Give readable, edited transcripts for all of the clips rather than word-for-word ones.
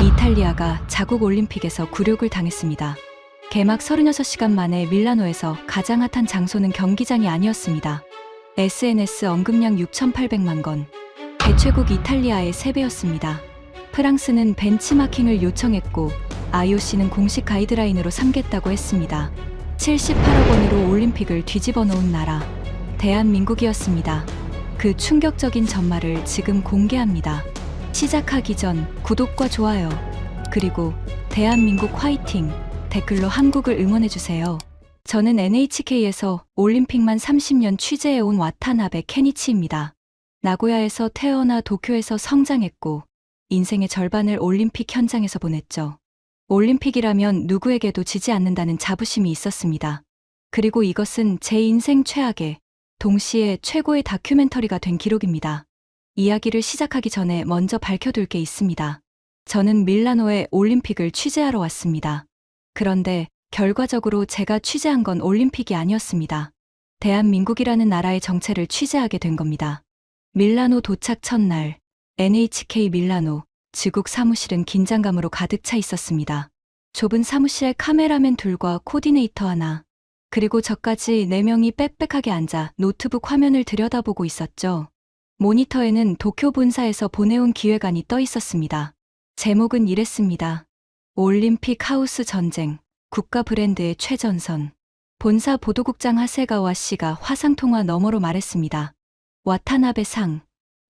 이탈리아가 자국 올림픽에서 굴욕을 당했습니다. 개막 36시간 만에 밀라노에서 가장 핫한 장소는 경기장이 아니었습니다. SNS 언급량 6,800만 건. 개최국 이탈리아의 3배였습니다. 프랑스는 벤치마킹을 요청했고 IOC는 공식 가이드라인으로 삼겠다고 했습니다. 78억 원으로 올림픽을 뒤집어 놓은 나라, 대한민국이었습니다. 그 충격적인 전말을 지금 공개합니다. 시작하기 전 구독과 좋아요, 그리고 대한민국 화이팅 댓글로 한국을 응원해주세요. 저는 NHK에서 올림픽만 30년 취재해온 와타나베 케니치입니다. 나고야에서 태어나 도쿄에서 성장했고 인생의 절반을 올림픽 현장에서 보냈죠. 올림픽이라면 누구에게도 지지 않는다는 자부심이 있었습니다. 그리고 이것은 제 인생 최악의, 동시에 최고의 다큐멘터리가 된 기록입니다. 이야기를 시작하기 전에 먼저 밝혀둘 게 있습니다. 저는 밀라노에 올림픽을 취재하러 왔습니다. 그런데 결과적으로 제가 취재한 건 올림픽이 아니었습니다. 대한민국이라는 나라의 정체를 취재하게 된 겁니다. 밀라노 도착 첫날, NHK 밀라노 지국 사무실은 긴장감으로 가득 차 있었습니다. 좁은 사무실에 카메라맨 둘과 코디네이터 하나, 그리고 저까지 4명이 빽빽하게 앉아 노트북 화면을 들여다보고 있었죠. 모니터에는 도쿄 본사에서 보내온 기획안이 떠 있었습니다. 제목은 이랬습니다. 올림픽 하우스 전쟁, 국가 브랜드의 최전선. 본사 보도국장 하세가와 씨가 화상통화 너머로 말했습니다. 와타나베 상,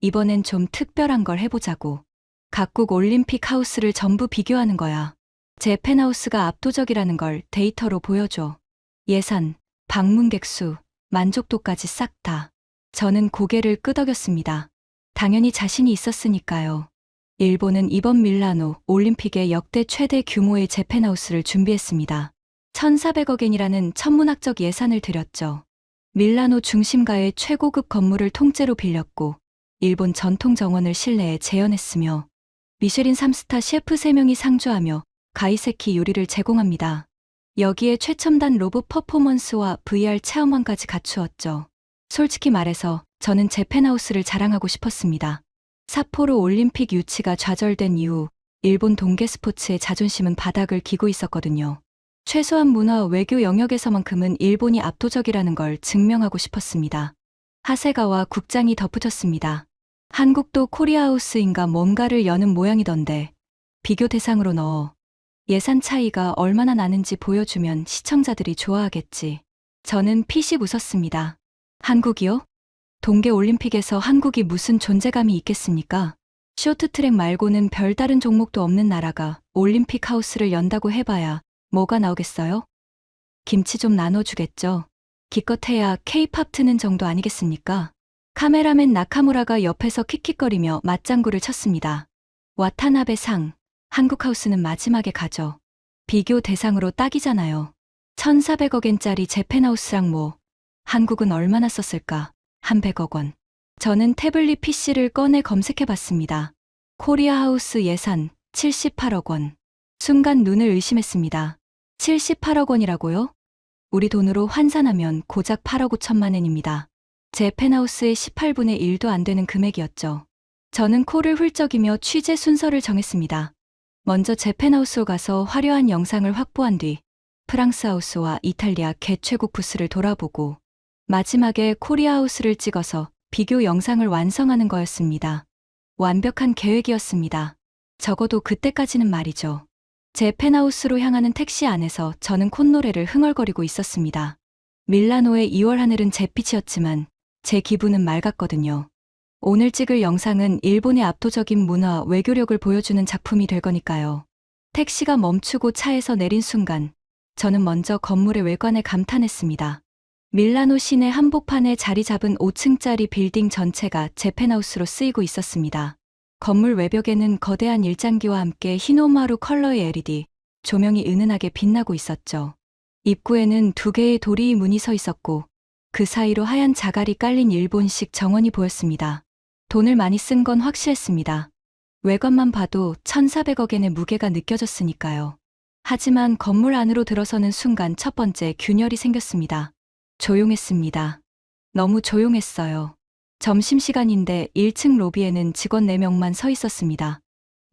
이번엔 좀 특별한 걸 해보자고. 각국 올림픽 하우스를 전부 비교하는 거야. 제 펜하우스가 압도적이라는 걸 데이터로 보여줘. 예산, 방문객 수, 만족도까지 싹 다. 저는 고개를 끄덕였습니다. 당연히 자신이 있었으니까요. 일본은 이번 밀라노 올림픽의 역대 최대 규모의 재팬하우스를 준비했습니다. 1,400억엔이라는 천문학적 예산을 들였죠. 밀라노 중심가의 최고급 건물을 통째로 빌렸고 일본 전통 정원을 실내에 재현했으며 미쉐린 3스타 셰프 3명이 상주하며 가이세키 요리를 제공합니다. 여기에 최첨단 로봇 퍼포먼스와 VR 체험관까지 갖추었죠. 솔직히 말해서 저는 제 펜하우스를 자랑하고 싶었습니다. 삿포로 올림픽 유치가 좌절된 이후 일본 동계 스포츠의 자존심은 바닥을 기고 있었거든요. 최소한 문화 외교 영역에서만큼은 일본이 압도적이라는 걸 증명하고 싶었습니다. 하세가와 국장이 덧붙였습니다. 한국도 코리아하우스인가 뭔가를 여는 모양이던데 비교 대상으로 넣어. 예산 차이가 얼마나 나는지 보여주면 시청자들이 좋아하겠지. 저는 피식 웃었습니다. 한국이요? 동계올림픽에서 한국이 무슨 존재감이 있겠습니까? 쇼트트랙 말고는 별다른 종목도 없는 나라가 올림픽 하우스를 연다고 해봐야 뭐가 나오겠어요? 김치 좀 나눠주겠죠? 기껏해야 K-팝 트는 정도 아니겠습니까? 카메라맨 나카무라가 옆에서 킥킥거리며 맞장구를 쳤습니다. 와타나베 상, 한국 하우스는 마지막에 가죠. 비교 대상으로 딱이잖아요. 1,400억엔짜리 재팬하우스랑 뭐, 한국은 얼마나 썼을까? 한 100억 원. 저는 태블릿 PC를 꺼내 검색해봤습니다. 코리아 하우스 예산 78억 원. 순간 눈을 의심했습니다. 78억 원이라고요? 우리 돈으로 환산하면 고작 8억 5천만 엔입니다. 제 펜하우스의 18분의 1도 안 되는 금액이었죠. 저는 코를 훌쩍이며 취재 순서를 정했습니다. 먼저 제 펜하우스로 가서 화려한 영상을 확보한 뒤 프랑스 하우스와 이탈리아 개최국 부스를 돌아보고 마지막에 코리아 하우스를 찍어서 비교 영상을 완성하는 거였습니다. 완벽한 계획이었습니다. 적어도 그때까지는 말이죠. 제 펜하우스로 향하는 택시 안에서 저는 콧노래를 흥얼거리고 있었습니다. 밀라노의 2월 하늘은 잿빛이었지만 제 기분은 맑았거든요. 오늘 찍을 영상은 일본의 압도적인 문화 외교력을 보여주는 작품이 될 거니까요. 택시가 멈추고 차에서 내린 순간 저는 먼저 건물의 외관에 감탄했습니다. 밀라노 시내 한복판에 자리 잡은 5층짜리 빌딩 전체가 제 펜하우스로 쓰이고 있었습니다. 건물 외벽에는 거대한 일장기와 함께 흰오마루 컬러의 LED, 조명이 은은하게 빛나고 있었죠. 입구에는 2개의 도리이 문이 서 있었고 그 사이로 하얀 자갈이 깔린 일본식 정원이 보였습니다. 돈을 많이 쓴 건 확실했습니다. 외관만 봐도 1,400억엔의 무게가 느껴졌으니까요. 하지만 건물 안으로 들어서는 순간 첫 번째 균열이 생겼습니다. 조용했습니다. 너무 조용했어요. 점심시간인데 1층 로비에는 직원 4명만 서 있었습니다.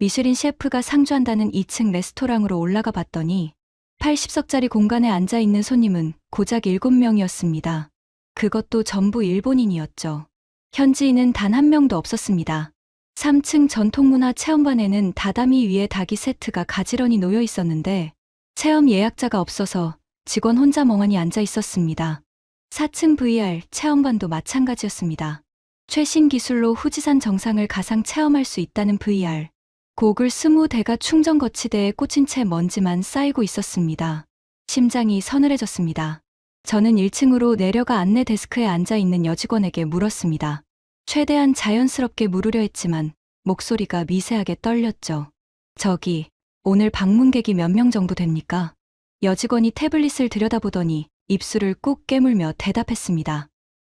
미슐린 셰프가 상주한다는 2층 레스토랑으로 올라가 봤더니 80석짜리 공간에 앉아 있는 손님은 고작 7명이었습니다. 그것도 전부 일본인이었죠. 현지인은 단 한 명도 없었습니다. 3층 전통문화 체험반에는 다다미 위에 닭이 세트가 가지런히 놓여 있었는데 체험 예약자가 없어서 직원 혼자 멍하니 앉아 있었습니다. 4층 VR 체험반도 마찬가지였습니다. 최신 기술로 후지산 정상을 가상 체험할 수 있다는 VR. 고글 20대가 충전 거치대에 꽂힌 채 먼지만 쌓이고 있었습니다. 심장이 서늘해졌습니다. 저는 1층으로 내려가 안내 데스크에 앉아 있는 여직원에게 물었습니다. 최대한 자연스럽게 물으려 했지만 목소리가 미세하게 떨렸죠. 저기, 오늘 방문객이 몇 명 정도 됩니까? 여직원이 태블릿을 들여다보더니 입술을 꾹 깨물며 대답했습니다.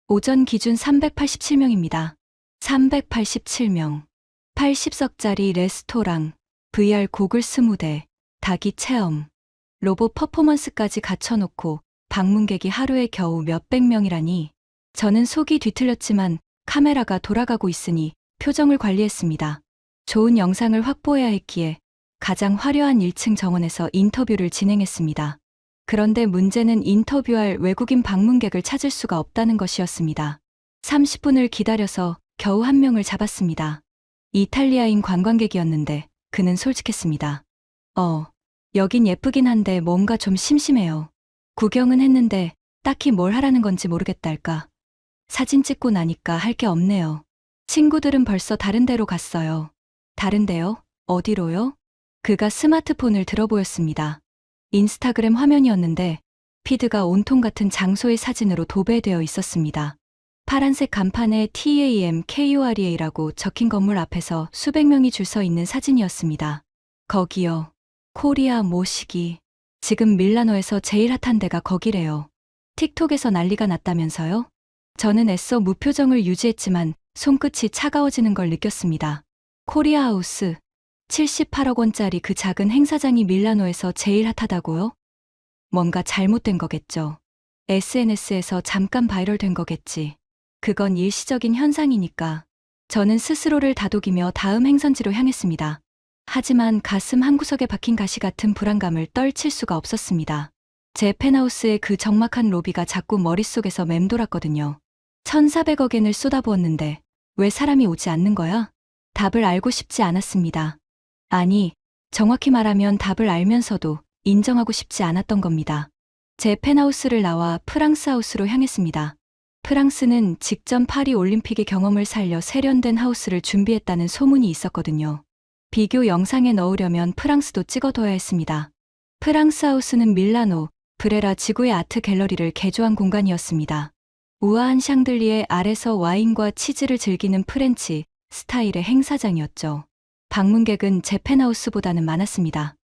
오전 기준 387명입니다. 387명. 80석짜리 레스토랑, VR 고글 20대, 닭이 체험, 로봇 퍼포먼스까지 갖춰놓고 방문객이 하루에 겨우 몇백 명이라니. 저는 속이 뒤틀렸지만 카메라가 돌아가고 있으니 표정을 관리했습니다. 좋은 영상을 확보해야 했기에 가장 화려한 1층 정원에서 인터뷰를 진행했습니다. 그런데 문제는 인터뷰할 외국인 방문객을 찾을 수가 없다는 것이었습니다. 30분을 기다려서 겨우 한 명을 잡았습니다. 이탈리아인 관광객이었는데 그는 솔직했습니다. 여긴 예쁘긴 한데 뭔가 좀 심심해요. 구경은 했는데 딱히 뭘 하라는 건지 모르겠달까. 사진 찍고 나니까 할 게 없네요. 친구들은 벌써 다른 데로 갔어요. 다른 데요? 어디로요? 그가 스마트폰을 들어 보였습니다. 인스타그램 화면이었는데 피드가 온통 같은 장소의 사진으로 도배되어 있었습니다. 파란색 간판에 TAMKOREA라고 적힌 건물 앞에서 수백 명이 줄 서 있는 사진이었습니다. 거기요. 코리아 모시기. 지금 밀라노에서 제일 핫한 데가 거기래요. 틱톡에서 난리가 났다면서요? 저는 애써 무표정을 유지했지만 손끝이 차가워지는 걸 느꼈습니다. 코리아 하우스. 78억 원짜리 그 작은 행사장이 밀라노에서 제일 핫하다고요? 뭔가 잘못된 거겠죠. SNS에서 잠깐 바이럴된 거겠지. 그건 일시적인 현상이니까. 저는 스스로를 다독이며 다음 행선지로 향했습니다. 하지만 가슴 한구석에 박힌 가시 같은 불안감을 떨칠 수가 없었습니다. 제 펜하우스의 그 적막한 로비가 자꾸 머릿속에서 맴돌았거든요. 1,400억엔을 쏟아부었는데 왜 사람이 오지 않는 거야? 답을 알고 싶지 않았습니다. 아니, 정확히 말하면 답을 알면서도 인정하고 싶지 않았던 겁니다. 제 펜하우스를 나와 프랑스 하우스로 향했습니다. 프랑스는 직전 파리 올림픽의 경험을 살려 세련된 하우스를 준비했다는 소문이 있었거든요. 비교 영상에 넣으려면 프랑스도 찍어둬야 했습니다. 프랑스 하우스는 밀라노, 브레라 지구의 아트 갤러리를 개조한 공간이었습니다. 우아한 샹들리에 아래서 와인과 치즈를 즐기는 프렌치 스타일의 행사장이었죠. 방문객은 제 펜하우스보다는 많았습니다.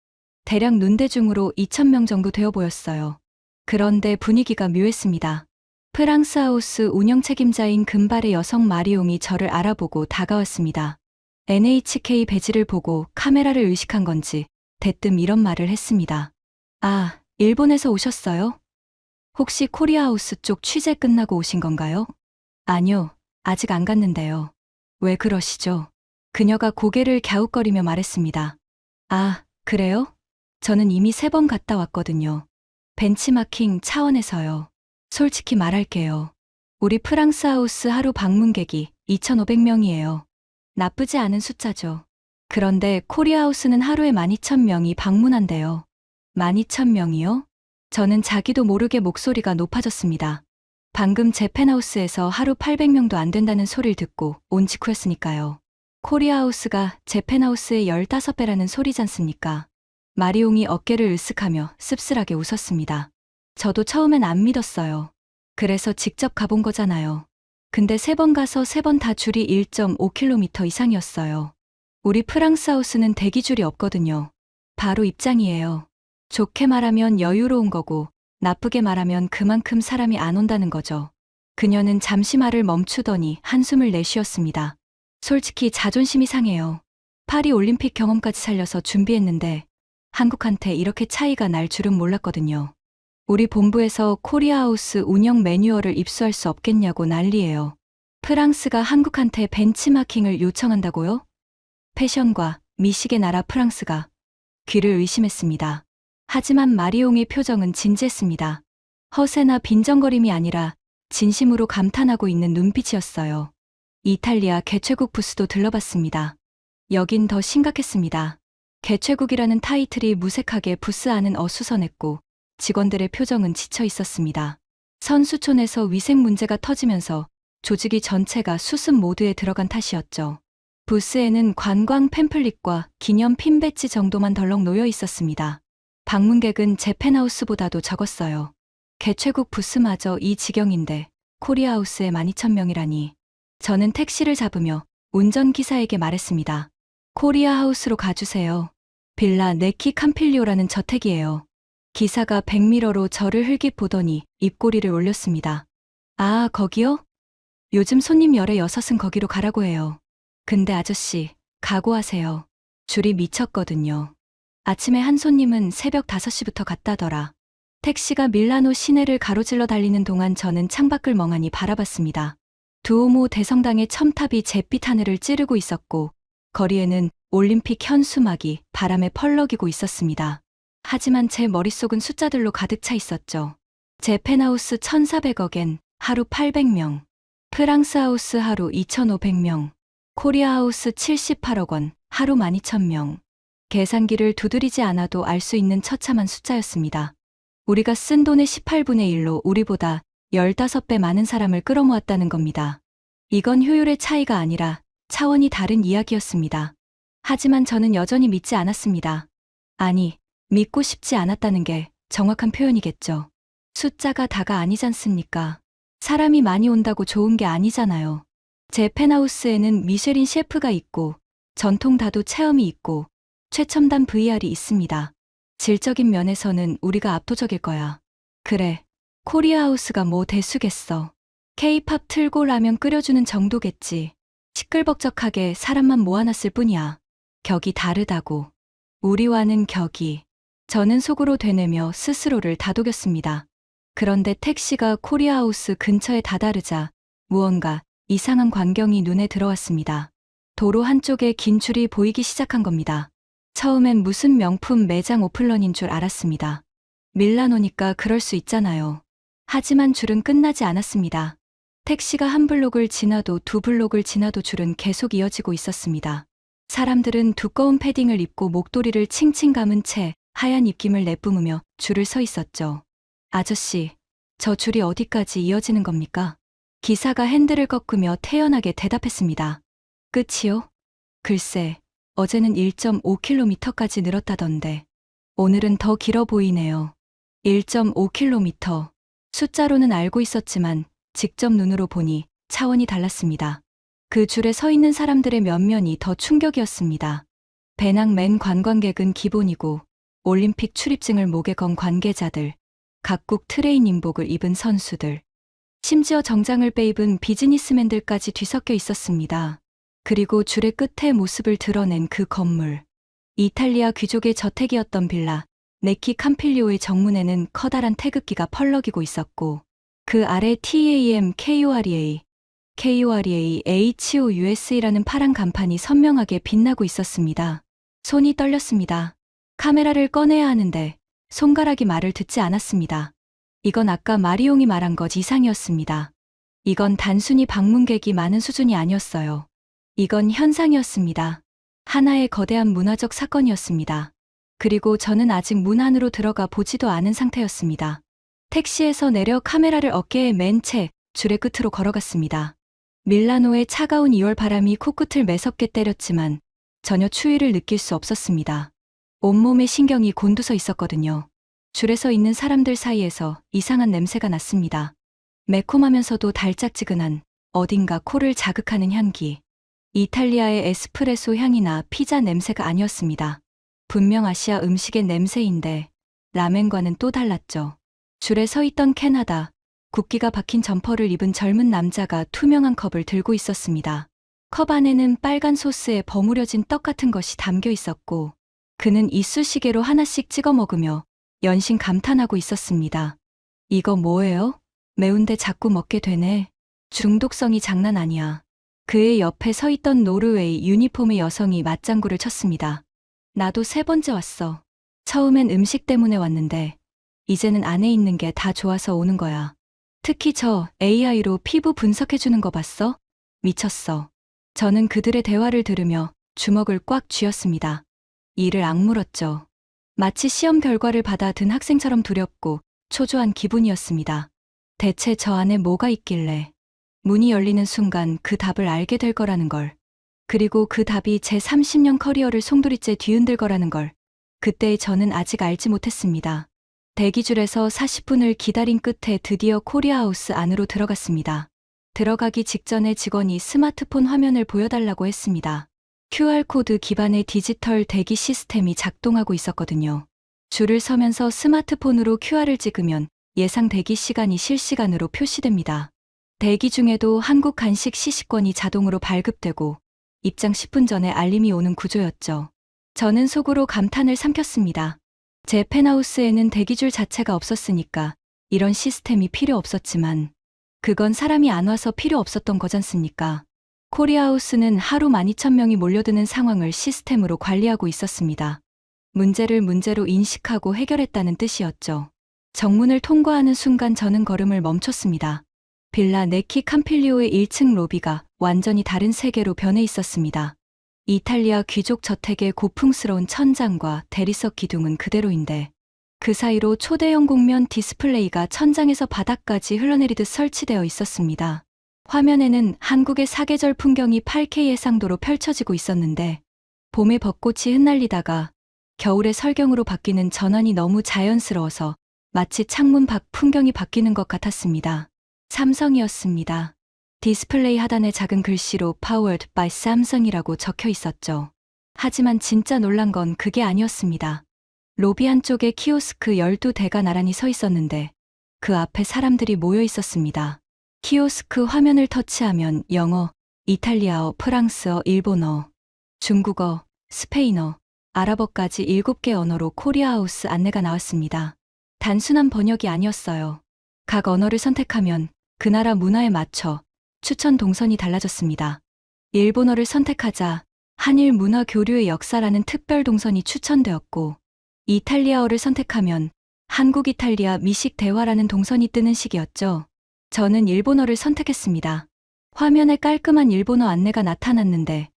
대략 눈대중으로 2,000명 정도 되어 보였어요. 그런데 분위기가 묘했습니다. 프랑스 하우스 운영 책임자인 금발의 여성 마리옹이 저를 알아보고 다가왔습니다. NHK 배지를 보고 카메라를 의식한 건지 대뜸 이런 말을 했습니다. 아, 일본에서 오셨어요? 혹시 코리아 하우스 쪽 취재 끝나고 오신 건가요? 아니요, 아직 안 갔는데요. 왜 그러시죠? 그녀가 고개를 갸웃거리며 말했습니다. 아, 그래요? 저는 이미 3번 갔다 왔거든요. 벤치마킹 차원에서요. 솔직히 말할게요. 우리 프랑스 하우스 하루 방문객이 2,500명이에요. 나쁘지 않은 숫자죠. 그런데 코리아 하우스는 하루에 12,000명이 방문한대요. 12,000명이요? 저는 자기도 모르게 목소리가 높아졌습니다. 방금 제 펜하우스에서 하루 800명도 안 된다는 소리를 듣고 온 직후였으니까요. 코리아 하우스가 제 펜하우스의 15배라는 소리잖습니까? 마리옹이 어깨를 으쓱하며 씁쓸하게 웃었습니다. 저도 처음엔 안 믿었어요. 그래서 직접 가본 거잖아요. 근데 3번 가서 3번 다 줄이 1.5km 이상이었어요. 우리 프랑스 하우스는 대기줄이 없거든요. 바로 입장이에요. 좋게 말하면 여유로운 거고 나쁘게 말하면 그만큼 사람이 안 온다는 거죠. 그녀는 잠시 말을 멈추더니 한숨을 내쉬었습니다. 솔직히 자존심이 상해요. 파리 올림픽 경험까지 살려서 준비했는데 한국한테 이렇게 차이가 날 줄은 몰랐거든요. 우리 본부에서 코리아 하우스 운영 매뉴얼을 입수할 수 없겠냐고 난리예요. 프랑스가 한국한테 벤치마킹을 요청한다고요? 패션과 미식의 나라 프랑스가 귀를 의심했습니다. 하지만 마리옹의 표정은 진지했습니다. 허세나 빈정거림이 아니라 진심으로 감탄하고 있는 눈빛이었어요. 이탈리아 개최국 부스도 들러봤습니다. 여긴 더 심각했습니다. 개최국이라는 타이틀이 무색하게 부스 안은 어수선했고 직원들의 표정은 지쳐 있었습니다. 선수촌에서 위생 문제가 터지면서 조직이 전체가 수습 모드에 들어간 탓이었죠. 부스에는 관광 팸플릿과 기념 핀 배지 정도만 덜렁 놓여 있었습니다. 방문객은 제 펜하우스보다도 적었어요. 개최국 부스마저 이 지경인데 코리아하우스에 12,000명이라니. 저는 택시를 잡으며 운전기사에게 말했습니다. 코리아하우스로 가주세요. 빌라 네키 캄필리오라는 저택이에요. 기사가 백미러로 저를 흘깃 보더니 입꼬리를 올렸습니다. 아, 거기요? 요즘 손님 열에 6은 거기로 가라고 해요. 근데 아저씨, 각오하세요. 줄이 미쳤거든요. 아침에 한 손님은 새벽 5시부터 갔다더라. 택시가 밀라노 시내를 가로질러 달리는 동안 저는 창밖을 멍하니 바라봤습니다. 두오모 대성당의 첨탑이 잿빛 하늘을 찌르고 있었고 거리에는 올림픽 현수막이 바람에 펄럭이고 있었습니다. 하지만 제 머릿속은 숫자들로 가득 차 있었죠. 제 펜하우스 1,400억엔 하루 800명, 프랑스 하우스 하루 2,500명, 코리아 하우스 78억 원 하루 12,000명. 계산기를 두드리지 않아도 알 수 있는 처참한 숫자였습니다. 우리가 쓴 돈의 18분의 1로 우리보다 15배 많은 사람을 끌어모았다는 겁니다. 이건 효율의 차이가 아니라 차원이 다른 이야기였습니다. 하지만 저는 여전히 믿지 않았습니다. 아니, 믿고 싶지 않았다는 게 정확한 표현이겠죠. 숫자가 다가 아니잖습니까? 사람이 많이 온다고 좋은 게 아니잖아요. 제 펜하우스에는 미쉐린 셰프가 있고 전통 다도 체험이 있고 최첨단 VR이 있습니다. 질적인 면에서는 우리가 압도적일 거야. 그래, 코리아하우스가 뭐 대수겠어. K-팝 틀고 라면 끓여주는 정도겠지. 시끌벅적하게 사람만 모아놨을 뿐이야. 격이 다르다고. 우리와는 격이. 저는 속으로 되뇌며 스스로를 다독였습니다. 그런데 택시가 코리아하우스 근처에 다다르자 무언가 이상한 광경이 눈에 들어왔습니다. 도로 한쪽에 긴 줄이 보이기 시작한 겁니다. 처음엔 무슨 명품 매장 오픈런인 줄 알았습니다. 밀라노니까 그럴 수 있잖아요. 하지만 줄은 끝나지 않았습니다. 택시가 한 블록을 지나도 두 블록을 지나도 줄은 계속 이어지고 있었습니다. 사람들은 두꺼운 패딩을 입고 목도리를 칭칭 감은 채 하얀 입김을 내뿜으며 줄을 서 있었죠. 아저씨, 저 줄이 어디까지 이어지는 겁니까? 기사가 핸들을 꺾으며 태연하게 대답했습니다. 끝이요? 글쎄, 어제는 1.5km까지 늘었다던데. 오늘은 더 길어 보이네요. 1.5km. 숫자로는 알고 있었지만 직접 눈으로 보니 차원이 달랐습니다. 그 줄에 서 있는 사람들의 면면이 더 충격이었습니다. 배낭 맨 관광객은 기본이고 올림픽 출입증을 목에 건 관계자들, 각국 트레이닝복을 입은 선수들, 심지어 정장을 빼입은 비즈니스맨들까지 뒤섞여 있었습니다. 그리고 줄의 끝에 모습을 드러낸 그 건물. 이탈리아 귀족의 저택이었던 빌라 네키 캄필리오의 정문에는 커다란 태극기가 펄럭이고 있었고 그 아래 TAM KOREA, KOREA HOUS라는 파란 간판이 선명하게 빛나고 있었습니다. 손이 떨렸습니다. 카메라를 꺼내야 하는데 손가락이 말을 듣지 않았습니다. 이건 아까 마리옹이 말한 것 이상이었습니다. 이건 단순히 방문객이 많은 수준이 아니었어요. 이건 현상이었습니다. 하나의 거대한 문화적 사건이었습니다. 그리고 저는 아직 문 안으로 들어가 보지도 않은 상태였습니다. 택시에서 내려 카메라를 어깨에 맨 채 줄의 끝으로 걸어갔습니다. 밀라노의 차가운 2월 바람이 코끝을 매섭게 때렸지만 전혀 추위를 느낄 수 없었습니다. 온몸에 신경이 곤두서 있었거든요. 줄에 서 있는 사람들 사이에서 이상한 냄새가 났습니다. 매콤하면서도 달짝지근한 어딘가 코를 자극하는 향기. 이탈리아의 에스프레소 향이나 피자 냄새가 아니었습니다. 분명 아시아 음식의 냄새인데 라멘과는 또 달랐죠. 줄에 서 있던 캐나다, 국기가 박힌 점퍼를 입은 젊은 남자가 투명한 컵을 들고 있었습니다. 컵 안에는 빨간 소스에 버무려진 떡 같은 것이 담겨 있었고 그는 이쑤시개로 하나씩 찍어 먹으며 연신 감탄하고 있었습니다. 이거 뭐예요? 매운데 자꾸 먹게 되네. 중독성이 장난 아니야. 그의 옆에 서 있던 노르웨이 유니폼의 여성이 맞장구를 쳤습니다. 나도 3번째 왔어. 처음엔 음식 때문에 왔는데 이제는 안에 있는 게 다 좋아서 오는 거야. 특히 저 AI로 피부 분석해주는 거 봤어? 미쳤어. 저는 그들의 대화를 들으며 주먹을 꽉 쥐었습니다. 이를 악물었죠. 마치 시험 결과를 받아든 학생처럼 두렵고 초조한 기분이었습니다. 대체 저 안에 뭐가 있길래. 문이 열리는 순간 그 답을 알게 될 거라는 걸. 그리고 그 답이 제 30년 커리어를 송두리째 뒤흔들 거라는 걸. 그때의 저는 아직 알지 못했습니다. 대기줄에서 40분을 기다린 끝에 드디어 코리아하우스 안으로 들어갔습니다. 들어가기 직전에 직원이 스마트폰 화면을 보여달라고 했습니다. QR코드 기반의 디지털 대기 시스템이 작동하고 있었거든요. 줄을 서면서 스마트폰으로 QR을 찍으면 예상 대기 시간이 실시간으로 표시됩니다. 대기 중에도 한국 간식 시식권이 자동으로 발급되고 입장 10분 전에 알림이 오는 구조였죠. 저는 속으로 감탄을 삼켰습니다. 제 펜하우스에는 대기줄 자체가 없었으니까 이런 시스템이 필요 없었지만 그건 사람이 안 와서 필요 없었던 거잖습니까? 코리아하우스는 하루 12,000명이 몰려드는 상황을 시스템으로 관리하고 있었습니다. 문제를 문제로 인식하고 해결했다는 뜻이었죠. 정문을 통과하는 순간 저는 걸음을 멈췄습니다. 빌라 네키 캄필리오의 1층 로비가 완전히 다른 세계로 변해 있었습니다. 이탈리아 귀족 저택의 고풍스러운 천장과 대리석 기둥은 그대로인데 그 사이로 초대형 곡면 디스플레이가 천장에서 바닥까지 흘러내리듯 설치되어 있었습니다. 화면에는 한국의 사계절 풍경이 8K 해상도로 펼쳐지고 있었는데 봄에 벚꽃이 흩날리다가 겨울의 설경으로 바뀌는 전환이 너무 자연스러워서 마치 창문 밖 풍경이 바뀌는 것 같았습니다. 삼성이었습니다. 디스플레이 하단에 작은 글씨로 Powered by Samsung이라고 적혀 있었죠. 하지만 진짜 놀란 건 그게 아니었습니다. 로비 한쪽에 키오스크 12대가 나란히 서 있었는데 그 앞에 사람들이 모여 있었습니다. 키오스크 화면을 터치하면 영어, 이탈리아어, 프랑스어, 일본어, 중국어, 스페인어, 아랍어까지 7개 언어로 코리아하우스 안내가 나왔습니다. 단순한 번역이 아니었어요. 각 언어를 선택하면 그 나라 문화에 맞춰 추천 동선이 달라졌습니다. 일본어를 선택하자 한일 문화 교류의 역사라는 특별 동선이 추천되었고 이탈리아어를 선택하면 한국 이탈리아 미식 대화라는 동선이 뜨는 식이었죠. 저는 일본어를 선택했습니다. 화면에 깔끔한 일본어 안내가 나타났는데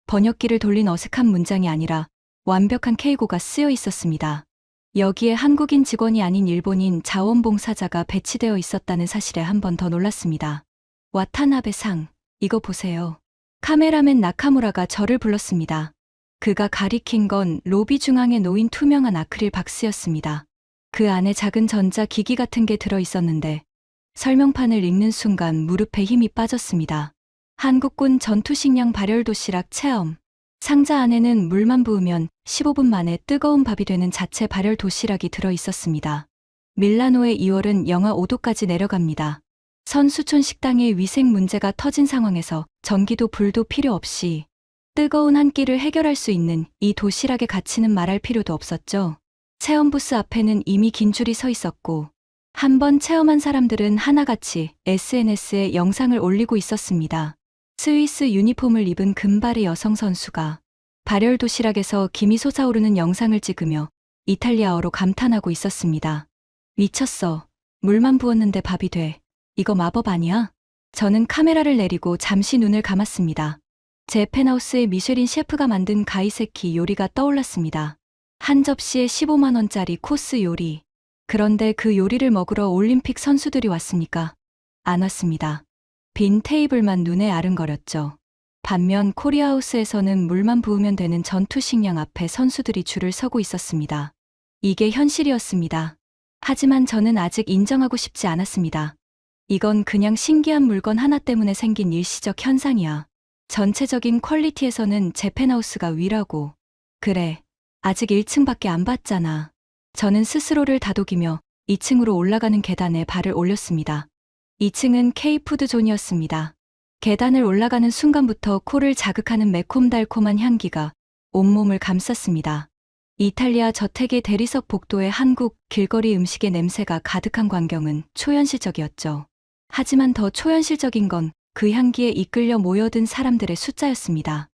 번역기를 돌린 어색한 문장이 아니라 완벽한 케이고가 쓰여 있었습니다. 여기에 한국인 직원이 아닌 일본인 자원봉사자가 배치되어 있었다는 사실에 한 번 더 놀랐습니다. 와타나베 상, 이거 보세요. 카메라맨 나카무라가 저를 불렀습니다. 그가 가리킨 건 로비 중앙에 놓인 투명한 아크릴 박스였습니다. 그 안에 작은 전자기기 같은 게 들어 있었는데 설명판을 읽는 순간 무릎에 힘이 빠졌습니다. 한국군 전투식량 발열 도시락 체험. 상자 안에는 물만 부으면 15분 만에 뜨거운 밥이 되는 자체 발열 도시락이 들어 있었습니다. 밀라노의 2월은 영하 5도까지 내려갑니다. 선수촌 식당의 위생 문제가 터진 상황에서 전기도 불도 필요 없이 뜨거운 한 끼를 해결할 수 있는 이 도시락의 가치는 말할 필요도 없었죠. 체험 부스 앞에는 이미 긴 줄이 서 있었고 한번 체험한 사람들은 하나같이 SNS에 영상을 올리고 있었습니다. 스위스 유니폼을 입은 금발의 여성 선수가 발열 도시락에서 김이 솟아오르는 영상을 찍으며 이탈리아어로 감탄하고 있었습니다. 미쳤어. 물만 부었는데 밥이 돼. 이거 마법 아니야? 저는 카메라를 내리고 잠시 눈을 감았습니다. 제 펜하우스의 미쉐린 셰프가 만든 가이세키 요리가 떠올랐습니다. 한 접시에 15만 원짜리 코스 요리. 그런데 그 요리를 먹으러 올림픽 선수들이 왔습니까? 안 왔습니다. 빈 테이블만 눈에 아른거렸죠. 반면 코리아하우스에서는 물만 부으면 되는 전투식량 앞에 선수들이 줄을 서고 있었습니다. 이게 현실이었습니다. 하지만 저는 아직 인정하고 싶지 않았습니다. 이건 그냥 신기한 물건 하나 때문에 생긴 일시적 현상이야. 전체적인 퀄리티에서는 제 펜하우스가 위라고. 그래, 아직 1층밖에 안 봤잖아. 저는 스스로를 다독이며 2층으로 올라가는 계단에 발을 올렸습니다. 2층은 K푸드존이었습니다. 계단을 올라가는 순간부터 코를 자극하는 매콤달콤한 향기가 온몸을 감쌌습니다. 이탈리아 저택의 대리석 복도에 한국 길거리 음식의 냄새가 가득한 광경은 초현실적이었죠. 하지만 더 초현실적인 건 그 향기에 이끌려 모여든 사람들의 숫자였습니다.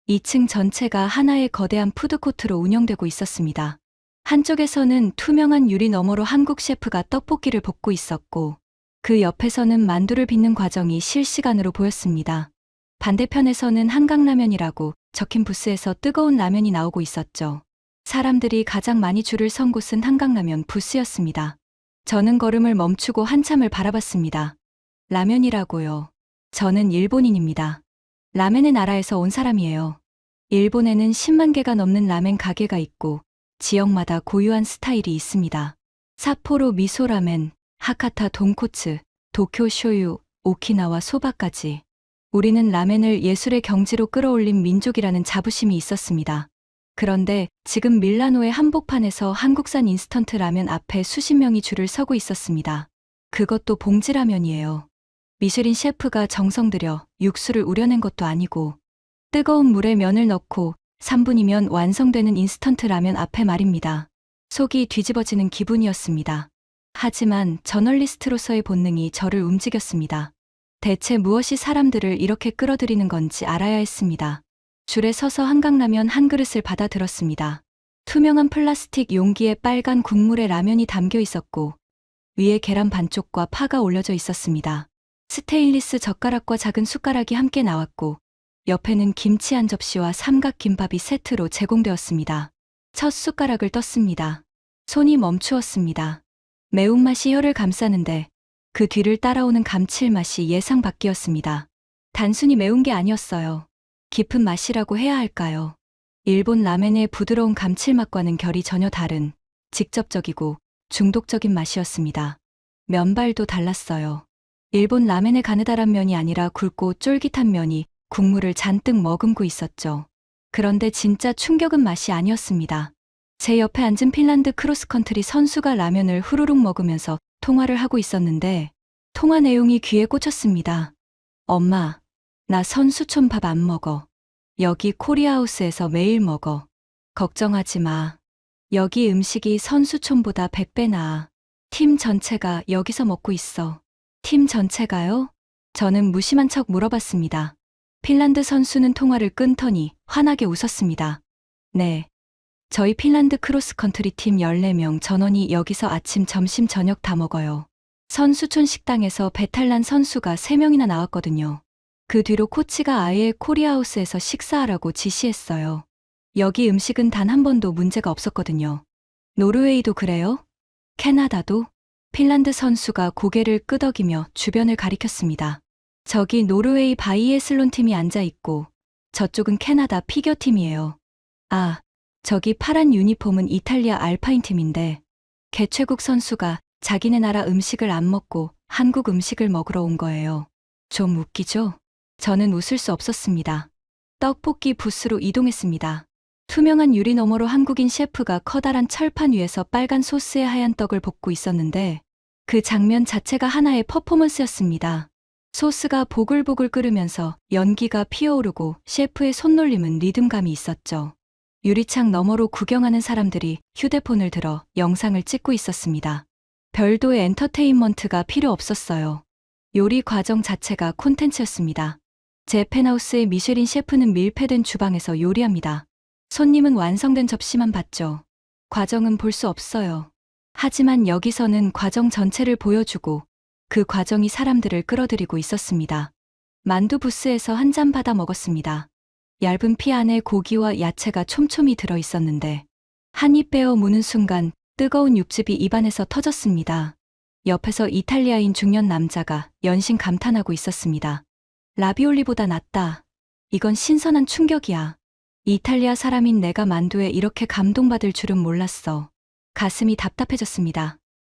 2층 전체가 하나의 거대한 푸드코트로 운영되고 있었습니다. 한쪽에서는 투명한 유리 너머로 한국 셰프가 떡볶이를 볶고 있었고, 그 옆에서는 만두를 빚는 과정이 실시간으로 보였습니다. 반대편에서는 한강라면이라고 적힌 부스에서 뜨거운 라면이 나오고 있었죠. 사람들이 가장 많이 줄을 선 곳은 한강라면 부스였습니다. 저는 걸음을 멈추고 한참을 바라봤습니다. 라면이라고요. 저는 일본인입니다. 라멘의 나라에서 온 사람이에요. 일본에는 10만 개가 넘는 라멘 가게가 있고 지역마다 고유한 스타일이 있습니다. 삿포로 미소라멘, 하카타 돈코츠, 도쿄 쇼유, 오키나와 소바까지. 우리는 라멘을 예술의 경지로 끌어올린 민족이라는 자부심이 있었습니다. 그런데 지금 밀라노의 한복판에서 한국산 인스턴트 라면 앞에 수십 명이 줄을 서고 있었습니다. 그것도 봉지라면이에요. 미쉐린 셰프가 정성 들여 육수를 우려낸 것도 아니고 뜨거운 물에 면을 넣고 3분이면 완성되는 인스턴트 라면 앞에 말입니다. 속이 뒤집어지는 기분이었습니다. 하지만 저널리스트로서의 본능이 저를 움직였습니다. 대체 무엇이 사람들을 이렇게 끌어들이는 건지 알아야 했습니다. 줄에 서서 한강라면 한 그릇을 받아 들었습니다. 투명한 플라스틱 용기에 빨간 국물에 라면이 담겨 있었고 위에 계란 반쪽과 파가 올려져 있었습니다. 스테인리스 젓가락과 작은 숟가락이 함께 나왔고 옆에는 김치 한 접시와 삼각김밥이 세트로 제공되었습니다. 첫 숟가락을 떴습니다. 손이 멈추었습니다. 매운맛이 혀를 감싸는데 그 뒤를 따라오는 감칠맛이 예상 밖이었습니다. 단순히 매운 게 아니었어요. 깊은 맛이라고 해야 할까요? 일본 라멘의 부드러운 감칠맛과는 결이 전혀 다른 직접적이고 중독적인 맛이었습니다. 면발도 달랐어요. 일본 라멘의 가느다란 면이 아니라 굵고 쫄깃한 면이 국물을 잔뜩 머금고 있었죠. 그런데 진짜 충격은 맛이 아니었습니다. 제 옆에 앉은 핀란드 크로스컨트리 선수가 라면을 후루룩 먹으면서 통화를 하고 있었는데 통화 내용이 귀에 꽂혔습니다. 엄마, 나 선수촌 밥 안 먹어. 여기 코리아하우스에서 매일 먹어. 걱정하지 마. 여기 음식이 선수촌보다 100배 나아. 팀 전체가 여기서 먹고 있어. 팀 전체가요? 저는 무심한 척 물어봤습니다. 핀란드 선수는 통화를 끊더니 환하게 웃었습니다. 네. 저희 핀란드 크로스컨트리 팀 14명 전원이 여기서 아침, 점심, 저녁 다 먹어요. 선수촌 식당에서 배탈난 선수가 3명이나 나왔거든요. 그 뒤로 코치가 아예 코리아하우스에서 식사하라고 지시했어요. 여기 음식은 단 한 번도 문제가 없었거든요. 노르웨이도 그래요? 캐나다도? 핀란드 선수가 고개를 끄덕이며 주변을 가리켰습니다. 저기 노르웨이 바이애슬론 팀이 앉아있고 저쪽은 캐나다 피겨 팀이에요. 아, 저기 파란 유니폼은 이탈리아 알파인 팀인데 개최국 선수가 자기네 나라 음식을 안 먹고 한국 음식을 먹으러 온 거예요. 좀 웃기죠? 저는 웃을 수 없었습니다. 떡볶이 부스로 이동했습니다. 투명한 유리 너머로 한국인 셰프가 커다란 철판 위에서 빨간 소스의 하얀 떡을 볶고 있었는데 그 장면 자체가 하나의 퍼포먼스였습니다. 소스가 보글보글 끓으면서 연기가 피어오르고 셰프의 손놀림은 리듬감이 있었죠. 유리창 너머로 구경하는 사람들이 휴대폰을 들어 영상을 찍고 있었습니다. 별도의 엔터테인먼트가 필요 없었어요. 요리 과정 자체가 콘텐츠였습니다. 제 펜하우스의 미쉐린 셰프는 밀폐된 주방에서 요리합니다. 손님은 완성된 접시만 봤죠. 과정은 볼 수 없어요. 하지만 여기서는 과정 전체를 보여주고 그 과정이 사람들을 끌어들이고 있었습니다. 만두 부스에서 한 잔 받아 먹었습니다. 얇은 피 안에 고기와 야채가 촘촘히 들어 있었는데 한 입 빼어 무는 순간 뜨거운 육즙이 입안에서 터졌습니다. 옆에서 이탈리아인 중년 남자가 연신 감탄하고 있었습니다. 라비올리보다 낫다. 이건 신선한 충격이야. 이탈리아 사람인 내가 만두에 이렇게 감동받을 줄은 몰랐어. 가슴이 답답해졌습니다.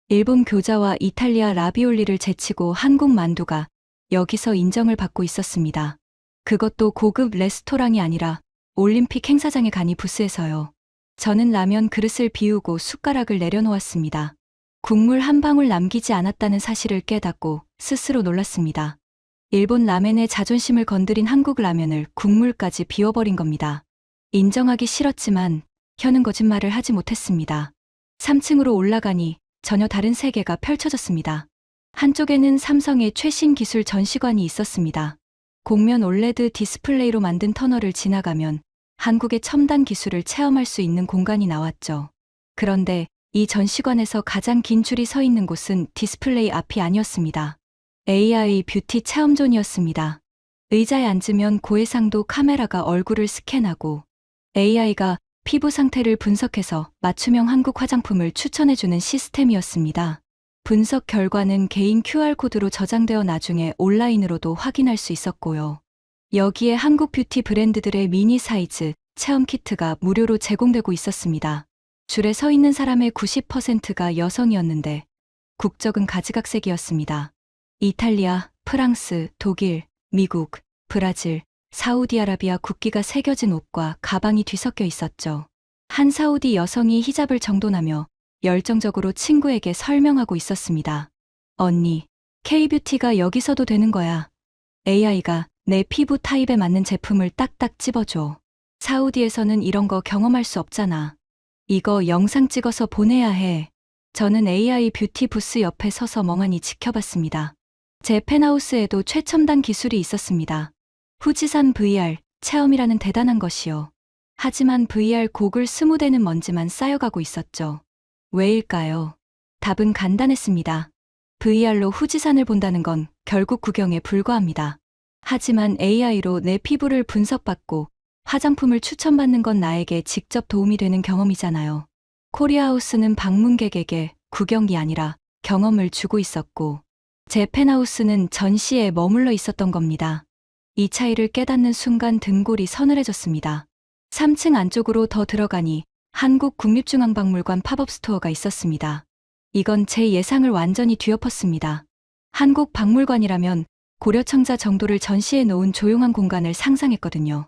일본 교자와 이탈리아 라비올리를 제치고 한국 만두가 여기서 인정을 받고 있었습니다. 그것도 고급 레스토랑이 아니라 올림픽 행사장에 가니 부스에서요. 저는 라면 그릇을 비우고 숟가락을 내려놓았습니다. 국물 한 방울 남기지 않았다는 사실을 깨닫고 스스로 놀랐습니다. 일본 라멘의 자존심을 건드린 한국 라면을 국물까지 비워버린 겁니다. 인정하기 싫었지만 혀는 거짓말을 하지 못했습니다. 3층으로 올라가니 전혀 다른 세계가 펼쳐졌습니다. 한쪽에는 삼성의 최신 기술 전시관이 있었습니다. 곡면 올레드 디스플레이로 만든 터널을 지나가면 한국의 첨단 기술을 체험할 수 있는 공간이 나왔죠. 그런데 이 전시관에서 가장 긴 줄이 서 있는 곳은 디스플레이 앞이 아니었습니다. AI 뷰티 체험존이었습니다. 의자에 앉으면 고해상도 카메라가 얼굴을 스캔하고 AI가 피부 상태를 분석해서 맞춤형 한국 화장품을 추천해주는 시스템이었습니다. 분석 결과는 개인 QR코드로 저장되어 나중에 온라인으로도 확인할 수 있었고요. 여기에 한국 뷰티 브랜드들의 미니 사이즈 체험 키트가 무료로 제공되고 있었습니다. 줄에 서 있는 사람의 90%가 여성이었는데 국적은 가지각색이었습니다. 이탈리아, 프랑스, 독일, 미국, 브라질, 사우디아라비아 국기가 새겨진 옷과 가방이 뒤섞여 있었죠. 한 사우디 여성이 히잡을 정돈하며 열정적으로 친구에게 설명하고 있었습니다. 언니, K-뷰티가 여기서도 되는 거야. AI가 내 피부 타입에 맞는 제품을 딱딱 집어줘. 사우디에서는 이런 거 경험할 수 없잖아. 이거 영상 찍어서 보내야 해. 저는 AI 뷰티 부스 옆에 서서 멍하니 지켜봤습니다. 제 펜하우스에도 최첨단 기술이 있었습니다. 후지산 VR 체험이라는 대단한 것이요. 하지만 VR 고글 20대는 먼지만 쌓여가고 있었죠. 왜일까요? 답은 간단했습니다. VR로 후지산을 본다는 건 결국 구경에 불과합니다. 하지만 AI로 내 피부를 분석받고 화장품을 추천받는 건 나에게 직접 도움이 되는 경험이잖아요. 코리아하우스는 방문객에게 구경이 아니라 경험을 주고 있었고, 제 펜하우스는 전시에 머물러 있었던 겁니다. 이 차이를 깨닫는 순간 등골이 서늘해졌습니다. 3층 안쪽으로 더 들어가니 한국국립중앙박물관 팝업 스토어가 있었습니다. 이건 제 예상을 완전히 뒤엎었습니다. 한국 박물관이라면 고려청자 정도를 전시해 놓은 조용한 공간을 상상했거든요.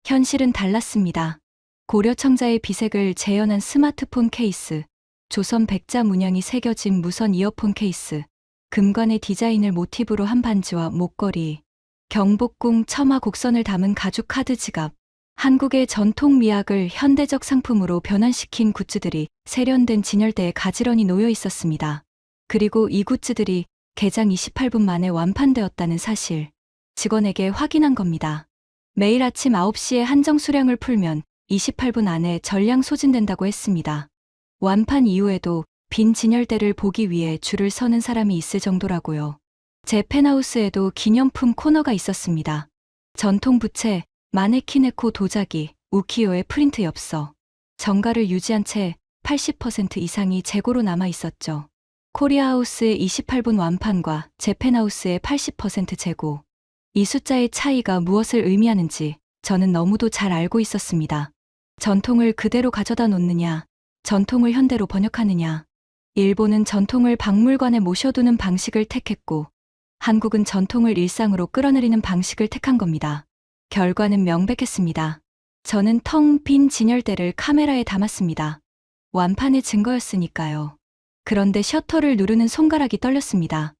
현실은 달랐습니다. 고려청자의 비색을 재현한 스마트폰 케이스, 조선 백자 문양이 새겨진 무선 이어폰 케이스, 금관의 디자인을 모티브로 한 반지와 목걸이, 경복궁 첨화 곡선을 담은 가죽 카드 지갑, 한국의 전통 미학을 현대적 상품으로 변환시킨 굿즈들이 세련된 진열대에 가지런히 놓여 있었습니다. 그리고 이 굿즈들이 개장 28분 만에 완판되었다는 사실, 직원에게 확인한 겁니다. 매일 아침 9시에 한정 수량을 풀면 28분 안에 전량 소진된다고 했습니다. 완판 이후에도 빈 진열대를 보기 위해 줄을 서는 사람이 있을 정도라고요. 제 펜하우스에도 기념품 코너가 있었습니다. 전통 부채, 마네키네코 도자기, 우키요의 프린트 엽서, 정가를 유지한 채 80% 이상이 재고로 남아 있었죠. 코리아하우스의 28분 완판과 제 펜하우스의 80% 재고. 이 숫자의 차이가 무엇을 의미하는지 저는 너무도 잘 알고 있었습니다. 전통을 그대로 가져다 놓느냐, 전통을 현대로 번역하느냐. 일본은 전통을 박물관에 모셔두는 방식을 택했고, 한국은 전통을 일상으로 끌어내리는 방식을 택한 겁니다. 결과는 명백했습니다. 저는 텅 빈 진열대를 카메라에 담았습니다. 완판의 증거였으니까요. 그런데 셔터를 누르는 손가락이 떨렸습니다.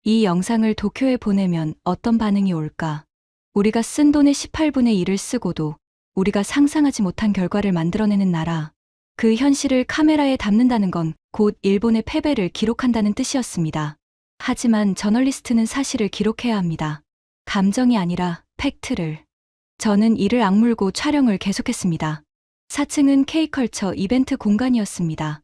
이 영상을 도쿄에 보내면 어떤 반응이 올까? 우리가 쓴 돈의 18분의 1을 쓰고도 우리가 상상하지 못한 결과를 만들어내는 나라. 그 현실을 카메라에 담는다는 건 곧 일본의 패배를 기록한다는 뜻이었습니다. 하지만 저널리스트는 사실을 기록해야 합니다. 감정이 아니라 팩트를. 저는 이를 악물고 촬영을 계속했습니다. 4층은 K컬처 이벤트 공간이었습니다.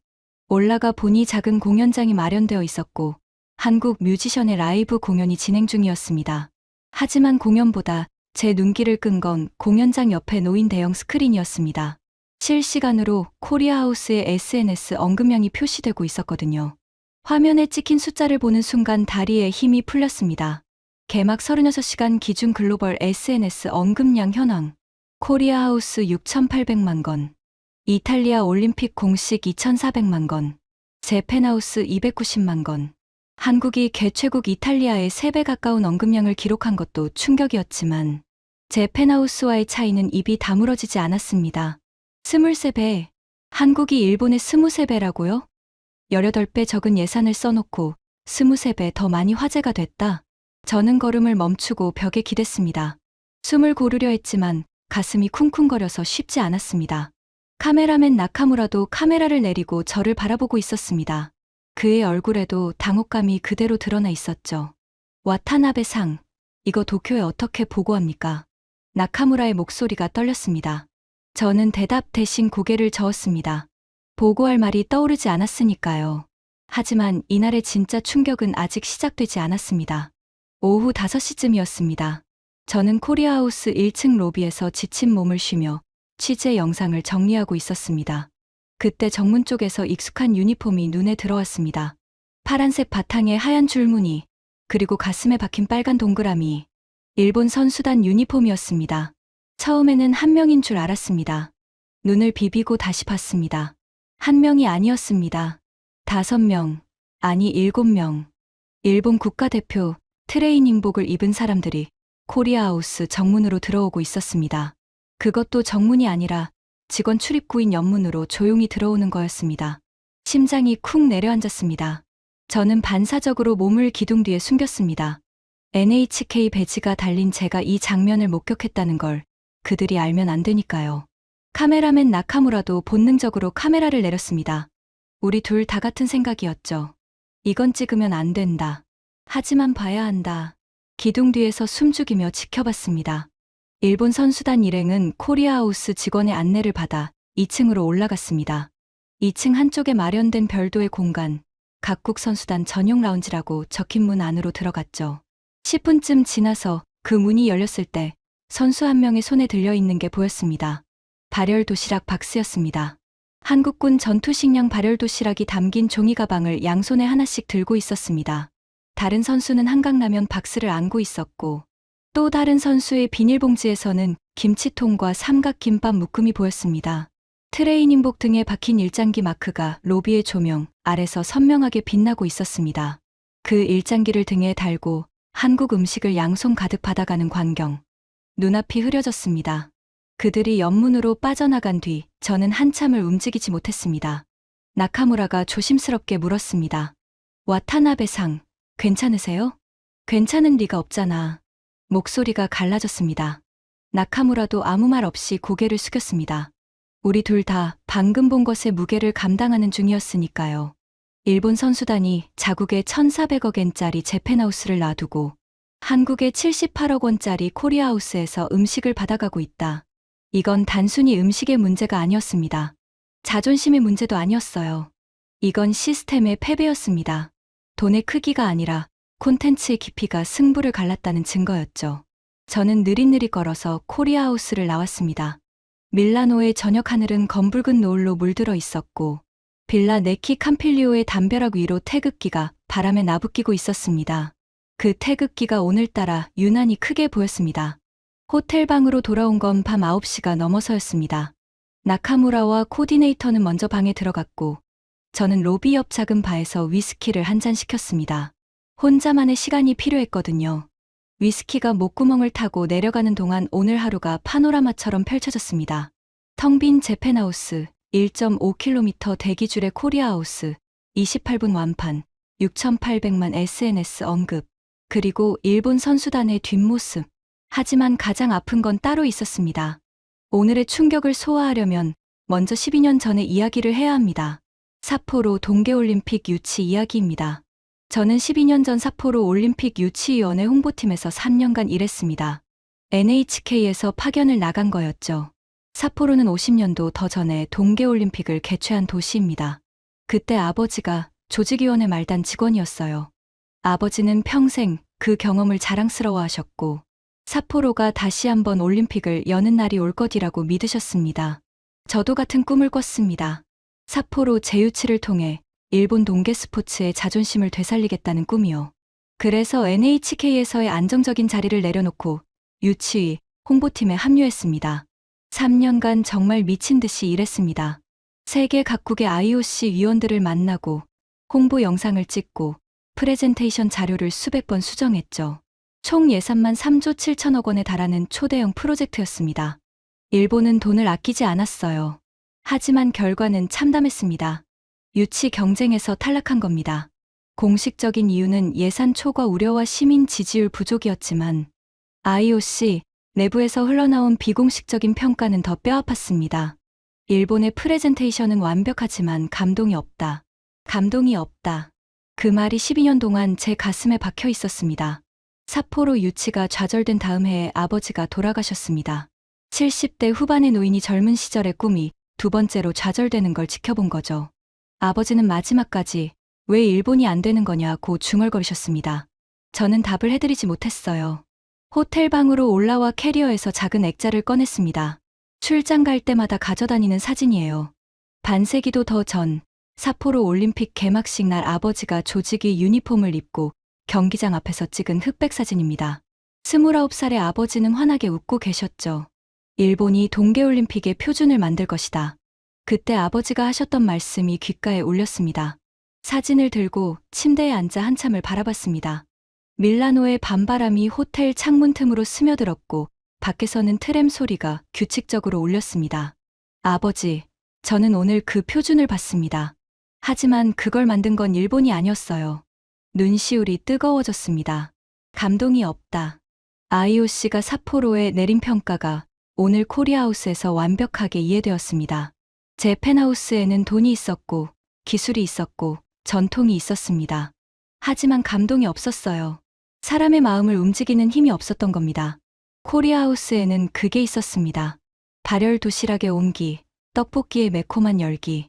올라가 보니 작은 공연장이 마련되어 있었고 한국 뮤지션의 라이브 공연이 진행 중이었습니다. 하지만 공연보다 제 눈길을 끈 건 공연장 옆에 놓인 대형 스크린이었습니다. 실시간으로 코리아하우스의 SNS 언급량이 표시되고 있었거든요. 화면에 찍힌 숫자를 보는 순간 다리에 힘이 풀렸습니다. 개막 36시간 기준 글로벌 SNS 언급량 현황. 코리아하우스 6,800만 건. 이탈리아 올림픽 공식 2,400만 건. 제 펜하우스 290만 건. 한국이 개최국 이탈리아의 3배 가까운 언급량을 기록한 것도 충격이었지만 제 펜하우스와의 차이는 입이 다물어지지 않았습니다. 23배. 한국이 일본의 23배라고요? 18배 적은 예산을 써놓고 23배 더 많이 화제가 됐다. 저는 걸음을 멈추고 벽에 기댔습니다. 숨을 고르려 했지만 가슴이 쿵쿵거려서 쉽지 않았습니다. 카메라맨 나카무라도 카메라를 내리고 저를 바라보고 있었습니다. 그의 얼굴에도 당혹감이 그대로 드러나 있었죠. 와타나베 상, 이거 도쿄에 어떻게 보고합니까? 나카무라의 목소리가 떨렸습니다. 저는 대답 대신 고개를 저었습니다. 보고할 말이 떠오르지 않았으니까요. 하지만 이날의 진짜 충격은 아직 시작되지 않았습니다. 오후 5시쯤이었습니다. 저는 코리아하우스 1층 로비에서 지친 몸을 쉬며 취재 영상을 정리하고 있었습니다. 그때 정문 쪽에서 익숙한 유니폼이 눈에 들어왔습니다. 파란색 바탕에 하얀 줄무늬, 그리고 가슴에 박힌 빨간 동그라미. 일본 선수단 유니폼이었습니다. 처음에는 한 명인 줄 알았습니다. 눈을 비비고 다시 봤습니다. 한 명이 아니었습니다. 5명, 아니 7명. 일본 국가대표 트레이닝복을 입은 사람들이 코리아하우스 정문으로 들어오고 있었습니다. 그것도 정문이 아니라 직원 출입구인 옆문으로 조용히 들어오는 거였습니다. 심장이 쿵 내려앉았습니다. 저는 반사적으로 몸을 기둥 뒤에 숨겼습니다. NHK 배지가 달린 제가 이 장면을 목격했다는 걸 그들이 알면 안 되니까요. 카메라맨 나카무라도 본능적으로 카메라를 내렸습니다. 우리 둘 다 같은 생각이었죠. 이건 찍으면 안 된다. 하지만 봐야 한다. 기둥 뒤에서 숨죽이며 지켜봤습니다. 일본 선수단 일행은 코리아하우스 직원의 안내를 받아 2층으로 올라갔습니다. 2층 한쪽에 마련된 별도의 공간, 각국 선수단 전용 라운지라고 적힌 문 안으로 들어갔죠. 10분쯤 지나서 그 문이 열렸을 때 선수 한 명의 손에 들려있는 게 보였습니다. 발열 도시락 박스였습니다. 한국군 전투식량 발열 도시락이 담긴 종이 가방을 양손에 하나씩 들고 있었습니다. 다른 선수는 한강라면 박스를 안고 있었고, 또 다른 선수의 비닐봉지에서는 김치통과 삼각김밥 묶음이 보였습니다. 트레이닝복 등에 박힌 일장기 마크가 로비의 조명 아래서 선명하게 빛나고 있었습니다. 그 일장기를 등에 달고 한국 음식을 양손 가득 받아가는 광경. 눈앞이 흐려졌습니다. 그들이 옆문으로 빠져나간 뒤 저는 한참을 움직이지 못했습니다. 나카무라가 조심스럽게 물었습니다. 와타나베 상, 괜찮으세요? 괜찮은 리가 없잖아. 목소리가 갈라졌습니다. 나카무라도 아무 말 없이 고개를 숙였습니다. 우리 둘 다 방금 본 것의 무게를 감당하는 중이었으니까요. 일본 선수단이 자국에 1,400억엔짜리 재팬하우스를 놔두고 한국의 78억 원짜리 코리아하우스에서 음식을 받아가고 있다. 이건 단순히 음식의 문제가 아니었습니다. 자존심의 문제도 아니었어요. 이건 시스템의 패배였습니다. 돈의 크기가 아니라 콘텐츠의 깊이가 승부를 갈랐다는 증거였죠. 저는 느릿느릿 걸어서 코리아하우스를 나왔습니다. 밀라노의 저녁 하늘은 검붉은 노을로 물들어 있었고 빌라 네키 캄필리오의 담벼락 위로 태극기가 바람에 나부끼고 있었습니다. 그 태극기가 오늘따라 유난히 크게 보였습니다. 호텔 방으로 돌아온 건 밤 9시가 넘어서였습니다. 나카무라와 코디네이터는 먼저 방에 들어갔고 저는 로비 옆 작은 바에서 위스키를 한 잔 시켰습니다. 혼자만의 시간이 필요했거든요. 위스키가 목구멍을 타고 내려가는 동안 오늘 하루가 파노라마처럼 펼쳐졌습니다. 텅 빈 재팬하우스, 1.5km 대기줄의 코리아하우스, 28분 완판, 6,800만 SNS 언급, 그리고 일본 선수단의 뒷모습. 하지만 가장 아픈 건 따로 있었습니다. 오늘의 충격을 소화하려면 먼저 12년 전의 이야기를 해야 합니다. 삿포로 동계올림픽 유치 이야기입니다. 저는 12년 전 삿포로 올림픽 유치위원회 홍보팀에서 3년간 일했습니다. NHK에서 파견을 나간 거였죠. 삿포로는 50년도 더 전에 동계올림픽을 개최한 도시입니다. 그때 아버지가 조직위원회 말단 직원이었어요. 아버지는 평생 그 경험을 자랑스러워하셨고 삿포로가 다시 한번 올림픽을 여는 날이 올 것이라고 믿으셨습니다. 저도 같은 꿈을 꿨습니다. 삿포로 재유치를 통해 일본 동계 스포츠의 자존심을 되살리겠다는 꿈이요. 그래서 NHK에서의 안정적인 자리를 내려놓고 유치위, 홍보팀에 합류했습니다. 3년간 정말 미친 듯이 일했습니다. 세계 각국의 IOC 위원들을 만나고 홍보 영상을 찍고 프레젠테이션 자료를 수백 번 수정했죠. 총 예산만 3조 7천억 원에 달하는 초대형 프로젝트였습니다. 일본은 돈을 아끼지 않았어요. 하지만 결과는 참담했습니다. 유치 경쟁에서 탈락한 겁니다. 공식적인 이유는 예산 초과 우려와 시민 지지율 부족이었지만 IOC 내부에서 흘러나온 비공식적인 평가는 더 뼈아팠습니다. 일본의 프레젠테이션은 완벽하지만 감동이 없다. 감동이 없다. 그 말이 12년 동안 제 가슴에 박혀 있었습니다. 삿포로 유치가 좌절된 다음 해에 아버지가 돌아가셨습니다. 70대 후반의 노인이 젊은 시절의 꿈이 두 번째로 좌절되는 걸 지켜본 거죠. 아버지는 마지막까지 왜 일본이 안 되는 거냐고 중얼거리셨습니다. 저는 답을 해드리지 못했어요. 호텔 방으로 올라와 캐리어에서 작은 액자를 꺼냈습니다. 출장 갈 때마다 가져다니는 사진이에요. 반세기도 더 전, 삿포로 올림픽 개막식 날 아버지가 조직이 유니폼을 입고 경기장 앞에서 찍은 흑백 사진입니다. 29살의 아버지는 환하게 웃고 계셨죠. 일본이 동계올림픽의 표준을 만들 것이다. 그때 아버지가 하셨던 말씀이 귓가에 울렸습니다. 사진을 들고 침대에 앉아 한참을 바라봤습니다. 밀라노의 밤바람이 호텔 창문 틈으로 스며들었고 밖에서는 트램 소리가 규칙적으로 울렸습니다. 아버지, 저는 오늘 그 표준을 봤습니다. 하지만 그걸 만든 건 일본이 아니었어요. 눈시울이 뜨거워졌습니다. 감동이 없다. IOC가 삿포로에 내린 평가가 오늘 코리아하우스에서 완벽하게 이해되었습니다. 제 펜하우스에는 돈이 있었고 기술이 있었고 전통이 있었습니다. 하지만 감동이 없었어요. 사람의 마음을 움직이는 힘이 없었던 겁니다. 코리아하우스에는 그게 있었습니다. 발열 도시락의 온기, 떡볶이의 매콤한 열기,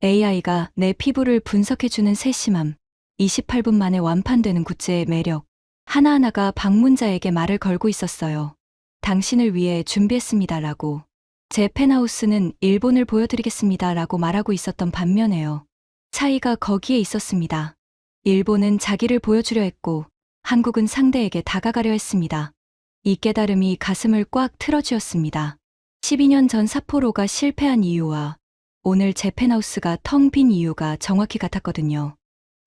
AI가 내 피부를 분석해주는 세심함, 28분 만에 완판되는 굿즈의 매력, 하나하나가 방문자에게 말을 걸고 있었어요. 당신을 위해 준비했습니다라고. 제 펜하우스는 일본을 보여드리겠습니다라고 말하고 있었던 반면에요. 차이가 거기에 있었습니다. 일본은 자기를 보여주려 했고 한국은 상대에게 다가가려 했습니다. 이 깨달음이 가슴을 꽉 틀어쥐었습니다. 12년 전 삿포로가 실패한 이유와 오늘 제 펜하우스가 텅 빈 이유가 정확히 같았거든요.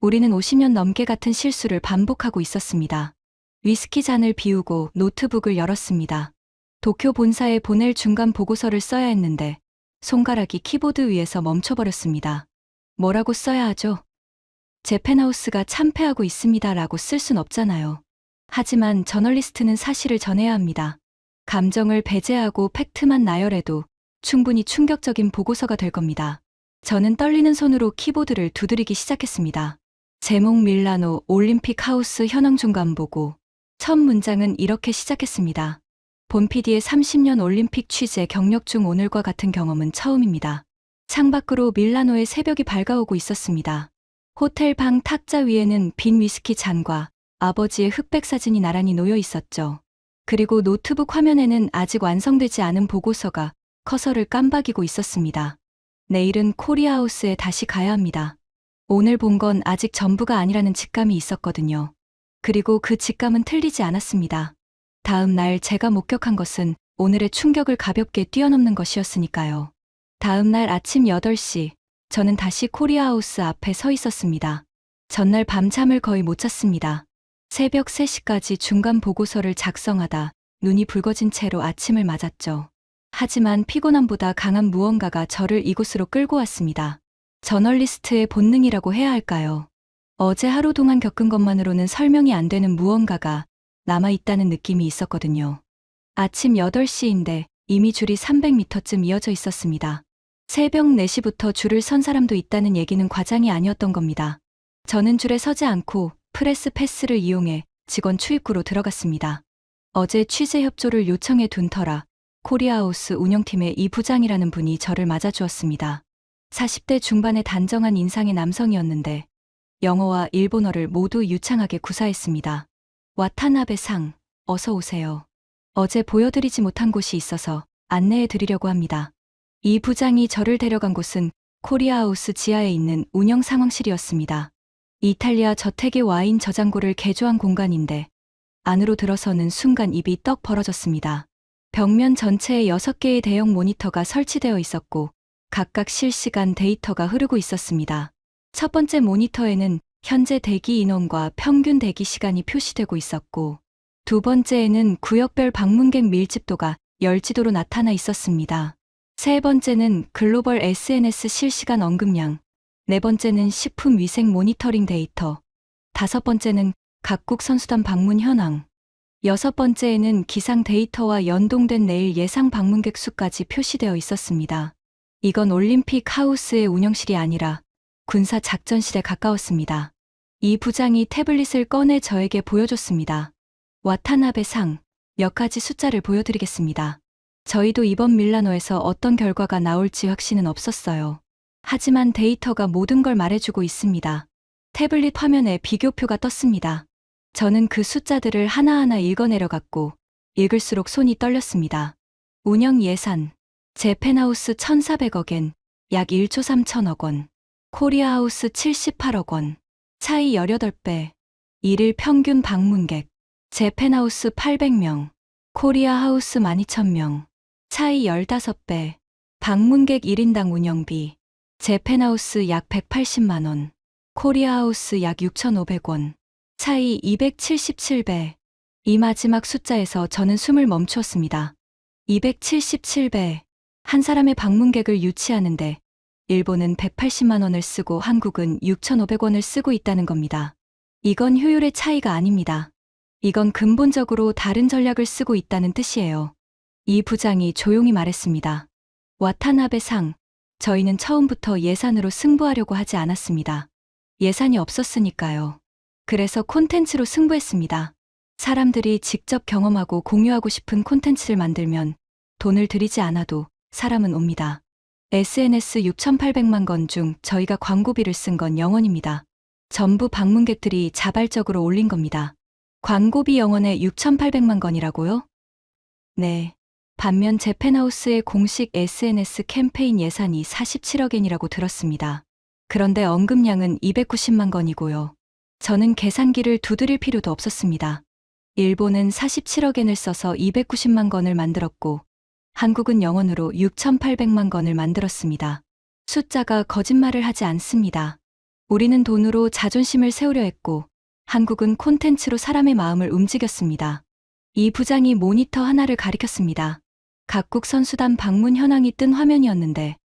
우리는 50년 넘게 같은 실수를 반복하고 있었습니다. 위스키 잔을 비우고 노트북을 열었습니다. 도쿄 본사에 보낼 중간 보고서를 써야 했는데 손가락이 키보드 위에서 멈춰버렸습니다. 뭐라고 써야 하죠? 제 펜하우스가 참패하고 있습니다라고 쓸 순 없잖아요. 하지만 저널리스트는 사실을 전해야 합니다. 감정을 배제하고 팩트만 나열해도 충분히 충격적인 보고서가 될 겁니다. 저는 떨리는 손으로 키보드를 두드리기 시작했습니다. 제목 밀라노 올림픽 하우스 현황 중간 보고. 첫 문장은 이렇게 시작했습니다. 본 PD의 30년 올림픽 취재 경력 중 오늘과 같은 경험은 처음입니다. 창밖으로 밀라노의 새벽이 밝아오고 있었습니다. 호텔 방 탁자 위에는 빈 위스키 잔과 아버지의 흑백 사진이 나란히 놓여 있었죠. 그리고 노트북 화면에는 아직 완성되지 않은 보고서가 커서를 깜박이고 있었습니다. 내일은 코리아하우스에 다시 가야 합니다. 오늘 본 건 아직 전부가 아니라는 직감이 있었거든요. 그리고 그 직감은 틀리지 않았습니다. 다음 날 제가 목격한 것은 오늘의 충격을 가볍게 뛰어넘는 것이었으니까요. 다음 날 아침 8시, 저는 다시 코리아하우스 앞에 서 있었습니다. 전날 밤잠을 거의 못 잤습니다. 새벽 3시까지 중간 보고서를 작성하다 눈이 붉어진 채로 아침을 맞았죠. 하지만 피곤함보다 강한 무언가가 저를 이곳으로 끌고 왔습니다. 저널리스트의 본능이라고 해야 할까요? 어제 하루 동안 겪은 것만으로는 설명이 안 되는 무언가가 남아있다는 느낌이 있었거든요. 아침 8시인데 이미 줄이 300m쯤 이어져 있었습니다. 새벽 4시부터 줄을 선 사람도 있다는 얘기는 과장이 아니었던 겁니다. 저는 줄에 서지 않고 프레스 패스를 이용해 직원 출입구로 들어갔습니다. 어제 취재 협조를 요청해 둔 터라 코리아하우스 운영팀의 이 부장이라는 분이 저를 맞아주었습니다. 40대 중반의 단정한 인상의 남성이었는데 영어와 일본어를 모두 유창하게 구사했습니다. 와타나베 상, 어서 오세요. 어제 보여드리지 못한 곳이 있어서 안내해 드리려고 합니다. 이 부장이 저를 데려간 곳은 코리아하우스 지하에 있는 운영 상황실이었습니다. 이탈리아 저택의 와인 저장고를 개조한 공간인데 안으로 들어서는 순간 입이 떡 벌어졌습니다. 벽면 전체에 6개의 대형 모니터가 설치되어 있었고 각각 실시간 데이터가 흐르고 있었습니다. 첫 번째 모니터에는 현재 대기 인원과 평균 대기 시간이 표시되고 있었고 두 번째에는 구역별 방문객 밀집도가 열지도로 나타나 있었습니다. 세 번째는 글로벌 SNS 실시간 언급량, 네 번째는 식품 위생 모니터링 데이터, 다섯 번째는 각국 선수단 방문 현황, 여섯 번째에는 기상 데이터와 연동된 내일 예상 방문객 수까지 표시되어 있었습니다. 이건 올림픽 하우스의 운영실이 아니라 군사 작전실에 가까웠습니다. 이 부장이 태블릿을 꺼내 저에게 보여줬습니다. 와타나베 상, 몇 가지 숫자를 보여드리겠습니다. 저희도 이번 밀라노에서 어떤 결과가 나올지 확신은 없었어요. 하지만 데이터가 모든 걸 말해주고 있습니다. 태블릿 화면에 비교표가 떴습니다. 저는 그 숫자들을 하나하나 읽어내려갔고 읽을수록 손이 떨렸습니다. 운영 예산, 제펜하우스 1,400억엔, 약 1조 3천억 원, 코리아하우스 78억 원, 차이 18배, 일일 평균 방문객, 제펜하우스 800명, 코리아하우스 12,000명, 차이 15배, 방문객 1인당 운영비, 제펜하우스 약 180만 원, 코리아하우스 약 6,500원, 차이 277배. 이 마지막 숫자에서 저는 숨을 멈추었습니다. 277배. 한 사람의 방문객을 유치하는데 일본은 180만 원을 쓰고 한국은 6,500원을 쓰고 있다는 겁니다. 이건 효율의 차이가 아닙니다. 이건 근본적으로 다른 전략을 쓰고 있다는 뜻이에요. 이 부장이 조용히 말했습니다. 와타나베 상, 저희는 처음부터 예산으로 승부하려고 하지 않았습니다. 예산이 없었으니까요. 그래서 콘텐츠로 승부했습니다. 사람들이 직접 경험하고 공유하고 싶은 콘텐츠를 만들면 돈을 들이지 않아도 사람은 옵니다. SNS 6,800만 건 중 저희가 광고비를 쓴 건 0원입니다. 전부 방문객들이 자발적으로 올린 겁니다. 광고비 0원에 6,800만 건이라고요? 네. 반면 제펜하우스의 공식 SNS 캠페인 예산이 47억엔이라고 들었습니다. 그런데 언급량은 290만 건이고요. 저는 계산기를 두드릴 필요도 없었습니다. 일본은 47억엔을 써서 290만 건을 만들었고 한국은 0원으로 6,800만 건을 만들었습니다. 숫자가 거짓말을 하지 않습니다. 우리는 돈으로 자존심을 세우려 했고 한국은 콘텐츠로 사람의 마음을 움직였습니다. 이 부장이 모니터 하나를 가리켰습니다. 각국 선수단 방문 현황이 뜬 화면이었는데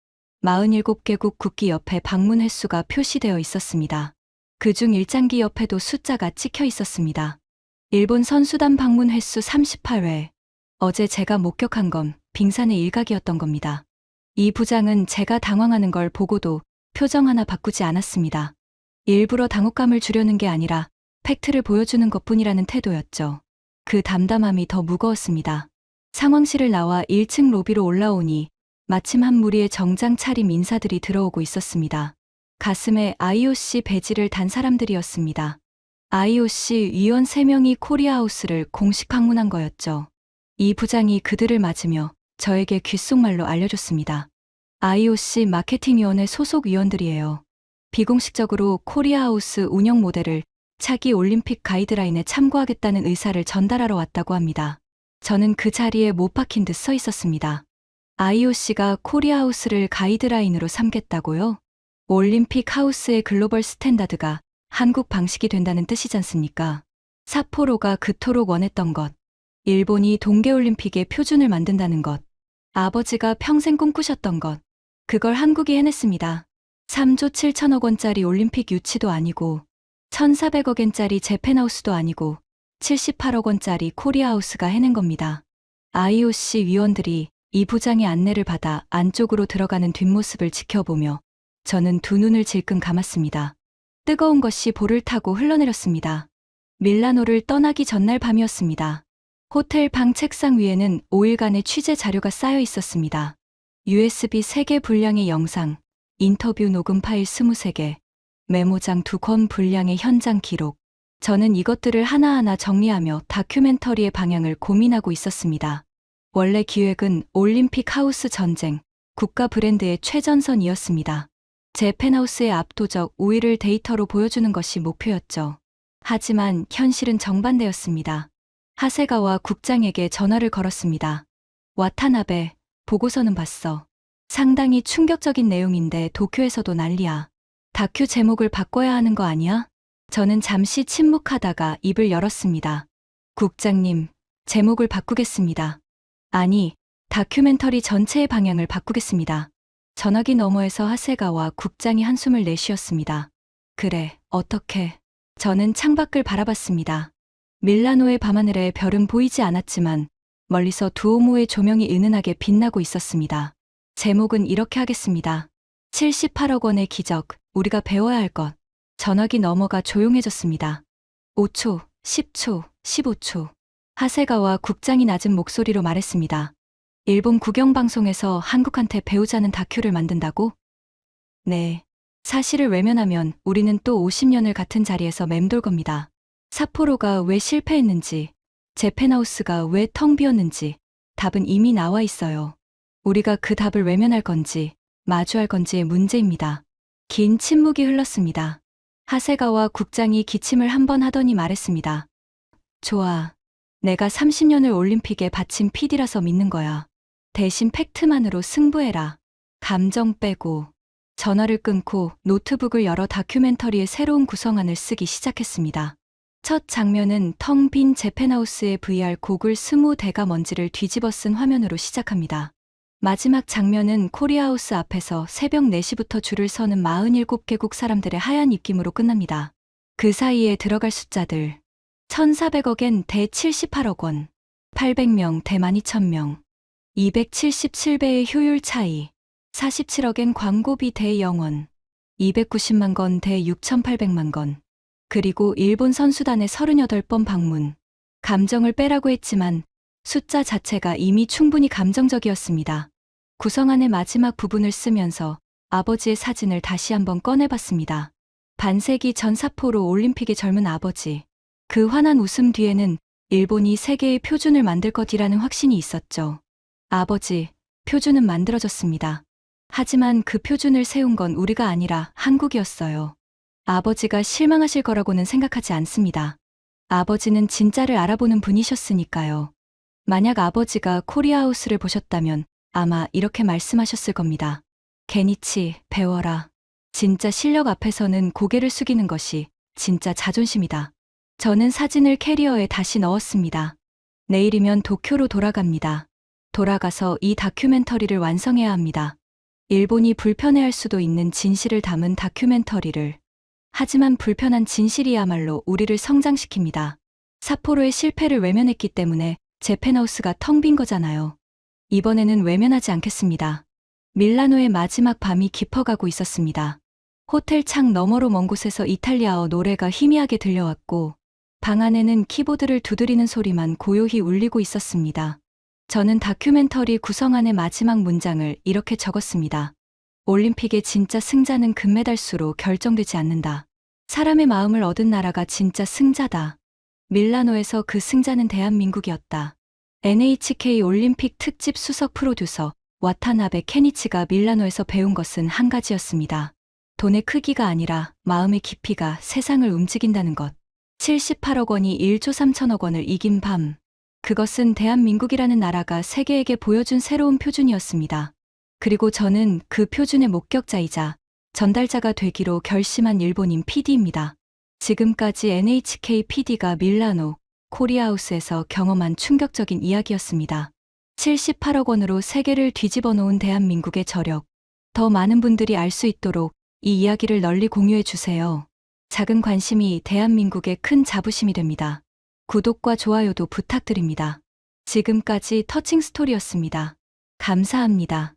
47개국 국기 옆에 방문 횟수가 표시되어 있었습니다. 그중 일장기 옆에도 숫자가 찍혀 있었습니다. 일본 선수단 방문 횟수 38회. 어제 제가 목격한 건 빙산의 일각이었던 겁니다. 이 부장은 제가 당황하는 걸 보고도 표정 하나 바꾸지 않았습니다. 일부러 당혹감을 주려는 게 아니라 팩트를 보여주는 것뿐이라는 태도였죠. 그 담담함이 더 무거웠습니다. 상황실을 나와 1층 로비로 올라오니 마침 한 무리의 정장 차림 인사들이 들어오고 있었습니다. 가슴에 IOC 배지를 단 사람들이었습니다. IOC 위원 3명이 코리아하우스를 공식 방문한 거였죠. 이 부장이 그들을 맞으며 저에게 귓속말로 알려줬습니다. IOC 마케팅위원회 소속 위원들이에요. 비공식적으로 코리아하우스 운영 모델을 차기 올림픽 가이드라인에 참고하겠다는 의사를 전달하러 왔다고 합니다. 저는 그 자리에 못 박힌 듯 서 있었습니다. IOC가 코리아하우스를 가이드라인으로 삼겠다고요? 올림픽 하우스의 글로벌 스탠다드가 한국 방식이 된다는 뜻이지 않습니까? 삿포로가 그토록 원했던 것, 일본이 동계올림픽의 표준을 만든다는 것, 아버지가 평생 꿈꾸셨던 것, 그걸 한국이 해냈습니다. 3조 7천억 원짜리 올림픽 유치도 아니고 1,400억엔짜리 제펜하우스도 아니고 78억 원짜리 코리아하우스가 해낸 겁니다. IOC 위원들이 이 부장의 안내를 받아 안쪽으로 들어가는 뒷모습을 지켜보며 저는 두 눈을 질끈 감았습니다. 뜨거운 것이 볼을 타고 흘러내렸습니다. 밀라노를 떠나기 전날 밤이었습니다. 호텔 방 책상 위에는 5일간의 취재 자료가 쌓여 있었습니다. USB 3개 분량의 영상, 인터뷰 녹음 파일 23개, 메모장 2권 분량의 현장 기록. 저는 이것들을 하나하나 정리하며 다큐멘터리의 방향을 고민하고 있었습니다. 원래 기획은 올림픽 하우스 전쟁, 국가 브랜드의 최전선이었습니다. 제펜하우스의 압도적 우위를 데이터로 보여주는 것이 목표였죠. 하지만 현실은 정반대였습니다. 하세가와 국장에게 전화를 걸었습니다. 와타나베, 보고서는 봤어. 상당히 충격적인 내용인데 도쿄에서도 난리야. 다큐 제목을 바꿔야 하는 거 아니야? 저는 잠시 침묵하다가 입을 열었습니다. 국장님, 제목을 바꾸겠습니다. 아니, 다큐멘터리 전체의 방향을 바꾸겠습니다. 전화기 너머에서 하세가와 국장이 한숨을 내쉬었습니다. 그래, 어떻게? 저는 창밖을 바라봤습니다. 밀라노의 밤하늘에 별은 보이지 않았지만 멀리서 두오모의 조명이 은은하게 빛나고 있었습니다. 제목은 이렇게 하겠습니다. 78억 원의 기적, 우리가 배워야 할 것. 전화기 너머가 조용해졌습니다. 5초, 10초, 15초. 하세가와 국장이 낮은 목소리로 말했습니다. 일본 국영방송에서 한국한테 배우자는 다큐를 만든다고? 네. 사실을 외면하면 우리는 또 50년을 같은 자리에서 맴돌 겁니다. 삿포로가 왜 실패했는지, 제펜하우스가 왜 텅 비었는지 답은 이미 나와 있어요. 우리가 그 답을 외면할 건지 마주할 건지의 문제입니다. 긴 침묵이 흘렀습니다. 하세가와 국장이 기침을 한 번 하더니 말했습니다. 좋아. 내가 30년을 올림픽에 바친 PD라서 믿는 거야. 대신 팩트만으로 승부해라. 감정 빼고. 전화를 끊고 노트북을 열어 다큐멘터리의 새로운 구성안을 쓰기 시작했습니다. 첫 장면은 텅 빈 제펜하우스의 VR 고글 20대가 먼지를 뒤집어 쓴 화면으로 시작합니다. 마지막 장면은 코리아하우스 앞에서 새벽 4시부터 줄을 서는 47개국 사람들의 하얀 입김으로 끝납니다. 그 사이에 들어갈 숫자들. 1,400억엔 대 78억 원, 800명 대 12,000명, 277배의 효율 차이, 47억엔 광고비 대 0원, 290만 건 대 6,800만 건, 그리고 일본 선수단의 38번 방문. 감정을 빼라고 했지만 숫자 자체가 이미 충분히 감정적이었습니다. 구성안의 마지막 부분을 쓰면서 아버지의 사진을 다시 한번 꺼내봤습니다. 반세기 전 삿포로 올림픽의 젊은 아버지. 그 환한 웃음 뒤에는 일본이 세계의 표준을 만들 것이라는 확신이 있었죠. 아버지, 표준은 만들어졌습니다. 하지만 그 표준을 세운 건 우리가 아니라 한국이었어요. 아버지가 실망하실 거라고는 생각하지 않습니다. 아버지는 진짜를 알아보는 분이셨으니까요. 만약 아버지가 코리아하우스를 보셨다면 아마 이렇게 말씀하셨을 겁니다. 게니치, 배워라. 진짜 실력 앞에서는 고개를 숙이는 것이 진짜 자존심이다. 저는 사진을 캐리어에 다시 넣었습니다. 내일이면 도쿄로 돌아갑니다. 돌아가서 이 다큐멘터리를 완성해야 합니다. 일본이 불편해할 수도 있는 진실을 담은 다큐멘터리를. 하지만 불편한 진실이야말로 우리를 성장시킵니다. 삿포로의 실패를 외면했기 때문에 제펜하우스가 텅 빈 거잖아요. 이번에는 외면하지 않겠습니다. 밀라노의 마지막 밤이 깊어가고 있었습니다. 호텔 창 너머로 먼 곳에서 이탈리아어 노래가 희미하게 들려왔고 방 안에는 키보드를 두드리는 소리만 고요히 울리고 있었습니다. 저는 다큐멘터리 구성안의 마지막 문장을 이렇게 적었습니다. 올림픽의 진짜 승자는 금메달수로 결정되지 않는다. 사람의 마음을 얻은 나라가 진짜 승자다. 밀라노에서 그 승자는 대한민국이었다. NHK 올림픽 특집 수석 프로듀서 와타나베 케니치가 밀라노에서 배운 것은 한 가지였습니다. 돈의 크기가 아니라 마음의 깊이가 세상을 움직인다는 것. 78억 원이 1조 3천억 원을 이긴 밤. 그것은 대한민국이라는 나라가 세계에게 보여준 새로운 표준이었습니다. 그리고 저는 그 표준의 목격자이자 전달자가 되기로 결심한 일본인 PD입니다. 지금까지 NHK PD가 밀라노, 코리아하우스에서 경험한 충격적인 이야기였습니다. 78억 원으로 세계를 뒤집어 놓은 대한민국의 저력. 더 많은 분들이 알 수 있도록 이 이야기를 널리 공유해 주세요. 작은 관심이 대한민국의 큰 자부심이 됩니다. 구독과 좋아요도 부탁드립니다. 지금까지 터칭 스토리였습니다. 감사합니다.